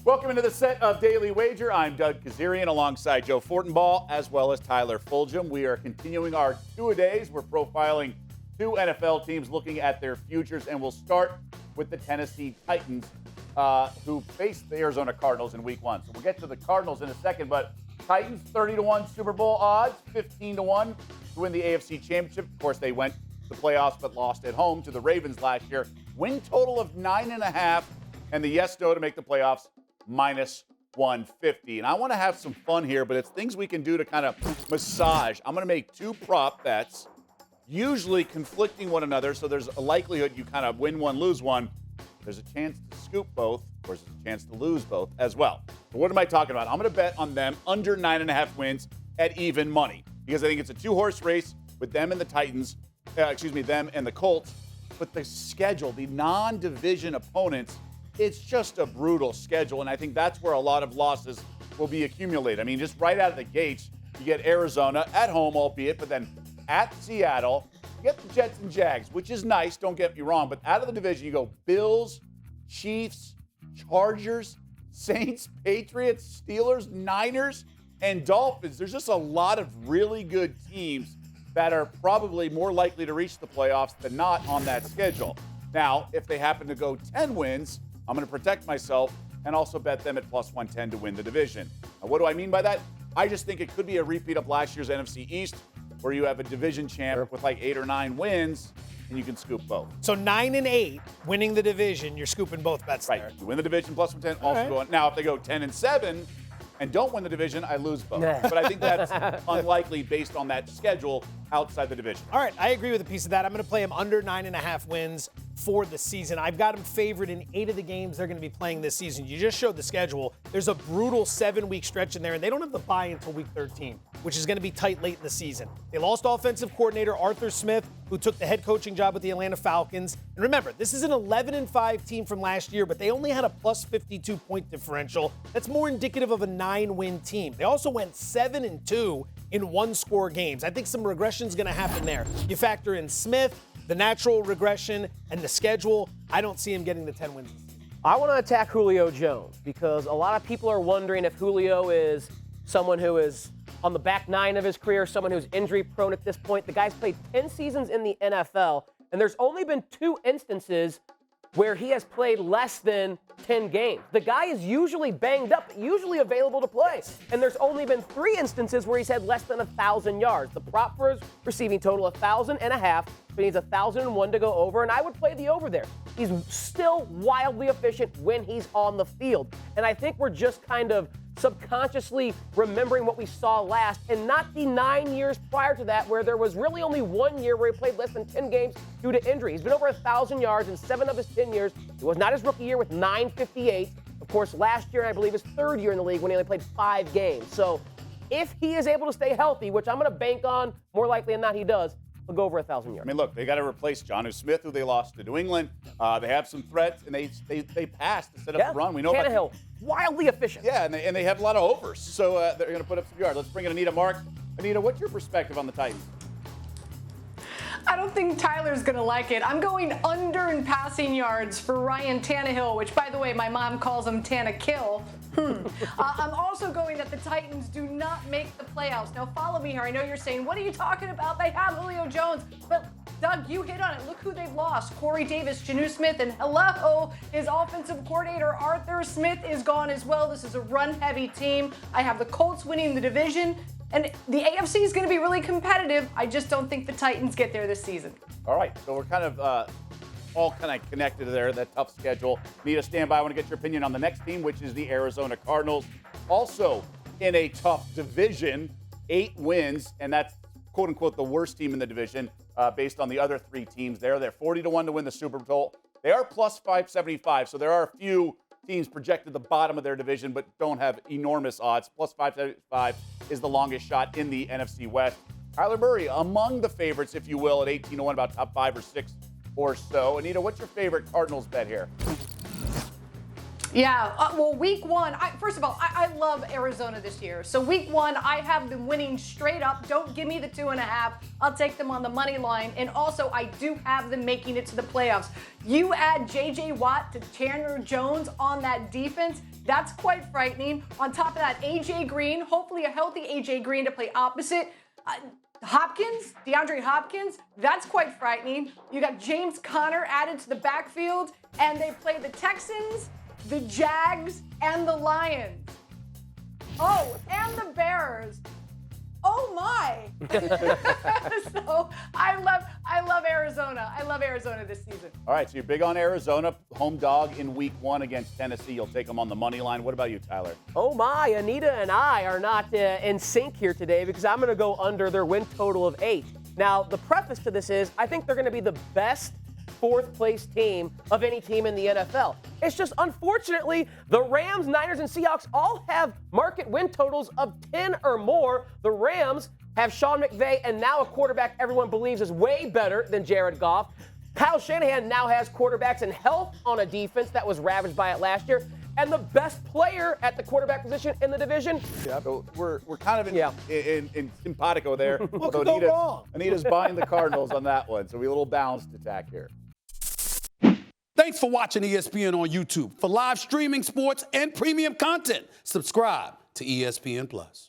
Welcome into the set of Daily Wager. I'm Doug Kazarian alongside Joe Fortenbaugh as well as Tyler Fulgham. We are continuing our two-a-days. We're profiling two NFL teams looking at their futures, and we'll start with the Tennessee Titans who face the Arizona Cardinals in Week 1. So we'll get to the Cardinals in a second, but Titans 30-1 Super Bowl odds, 15-1 to win the AFC Championship. Of course, they went to the playoffs but lost at home to the Ravens last year. Win total of 9.5, and the yes-no to make the playoffs, minus 150. And I want to have some fun here, but it's things we can do to kind of massage. I'm going to make two prop bets, usually conflicting one another, so there's a likelihood you kind of win one, lose one. There's a chance to scoop both. Of course, there's a chance to lose both as well. So what am I talking about? I'm going to bet on them under 9.5 wins at even money because I think it's a two-horse race with them and the Titans, them and the Colts. But the schedule, the non-division opponents, it's just a brutal schedule, and I think that's where a lot of losses will be accumulated. I mean, just right out of the gates, you get Arizona at home, albeit, but then at Seattle, you get the Jets and Jags, which is nice, don't get me wrong, but out of the division, you go Bills, Chiefs, Chargers, Saints, Patriots, Steelers, Niners, and Dolphins. There's just a lot of really good teams that are probably more likely to reach the playoffs than not on that schedule. Now, if they happen to go 10 wins, I'm going to protect myself and also bet them at plus 110 to win the division. Now, what do I mean by that? I just think it could be a repeat of last year's NFC East, where you have a division champ with like 8 or 9 wins, and you can scoop both. So 9 and 8, winning the division, you're scooping both bets right. there. You win the division plus 110, also go on. Now, if they go 10 and 7 and don't win the division, I lose both. But I think that's unlikely based on that schedule outside the division. All right, I agree with a piece of that. I'm going to play him under 9.5 wins for the season. I've got him favored in 8 of the games they're going to be playing this season. You just showed the schedule. There's a brutal 7-week stretch in there, and they don't have the bye until week 13, which is going to be tight late in the season. They lost offensive coordinator Arthur Smith, who took the head coaching job with the Atlanta Falcons. And remember, this is an 11-5 team from last year, but they only had a plus 52-point differential. That's more indicative of a 9-win team. They also went 7-2 in one-score games. I think some regression is going to happen there. You factor in Smith, the natural regression, and the schedule. I don't see him getting the 10 wins. I want to attack Julio Jones because a lot of people are wondering if Julio is someone who is on the back 9 of his career, someone who's injury prone at this point. The guy's played 10 seasons in the NFL, and there's only been 2 instances where he has played less than 10 games. The guy is usually banged up, usually available to play. And there's only been 3 instances where he's had less than 1,000 yards. The prop for his receiving total, 1,000.5. He needs 1,001 to go over, and I would play the over there. He's still wildly efficient when he's on the field. And I think we're just kind of subconsciously remembering what we saw last and not the 9 years prior to that where there was really only 1 year where he played less than 10 games due to injury. He's been over 1,000 yards in 7 of his 10 years. It was not his rookie year with 958. Of course, last year, I believe his 3rd year in the league when he only played 5 games. So if he is able to stay healthy, which I'm going to bank on, more likely than not he does, he'll go over 1,000 yards. I mean, look, they got to replace Jonnu Smith, who they lost to New England. They have some threats, and they passed to set up the run. We know Tannehill, wildly efficient. Yeah, and they have a lot of overs, so they're going to put up some yards. Let's bring in Anita Mark. Anita, what's your perspective on the Titans? I don't think Tyler's going to like it. I'm going under in passing yards for Ryan Tannehill, which, by the way, my mom calls him Tannekill. I'm also going that the Titans do not make the playoffs. Now, follow me here. I know you're saying, what are you talking about? They have Julio Jones. But, Doug, you hit on it. Look who they've lost. Corey Davis, Jonnu Smith, and hello, his offensive coordinator, Arthur Smith, is gone as well. This is a run-heavy team. I have the Colts winning the division. And the AFC is going to be really competitive. I just don't think the Titans get there this season. All right, so we're kind of all kind of connected there, that tough schedule. Nita, stand by. I want to get your opinion on the next team, which is the Arizona Cardinals. Also in a tough division, 8 wins, and that's, quote-unquote, the worst team in the division based on the other 3 teams there. They're 40-1 to win the Super Bowl. They are plus 575, so there are a few teams projected the bottom of their division but don't have enormous odds. Plus 575 is the longest shot in the NFC West. Kyler Murray among the favorites, if you will, at 18-1, about top 5 or 6 or so. Anita, what's your favorite Cardinals bet here? Yeah, well, week one, first of all, I love Arizona this year. So week one, I have them winning straight up. Don't give me the 2.5. I'll take them on the money line. And also, I do have them making it to the playoffs. You add J.J. Watt to Chandler Jones on that defense, that's quite frightening. On top of that, A.J. Green, hopefully a healthy A.J. Green to play opposite. DeAndre Hopkins, that's quite frightening. You got James Conner added to the backfield, and they play the Texans, the Jags, and the Lions. Oh, and the Bears. Oh my! So I love Arizona. I love Arizona this season. All right, so you're big on Arizona, home dog in week 1 against Tennessee. You'll take them on the money line. What about you, Tyler? Oh my, Anita and I are not in sync here today because I'm going to go under their win total of 8. Now, the preface to this is I think they're going to be the best fourth place team of any team in the NFL. It's just, unfortunately, the Rams, Niners, and Seahawks all have market win totals of 10 or more. The Rams have Sean McVay and now a quarterback everyone believes is way better than Jared Goff. Kyle Shanahan now has quarterbacks in health on a defense that was ravaged by it last year. And the best player at the quarterback position in the division. Yeah, so we're kind of in simpatico there. What could go wrong? Anita's buying the Cardinals on that one, so we have a little balanced attack here. Thanks for watching ESPN on YouTube. For live streaming, sports, and premium content, subscribe to ESPN+.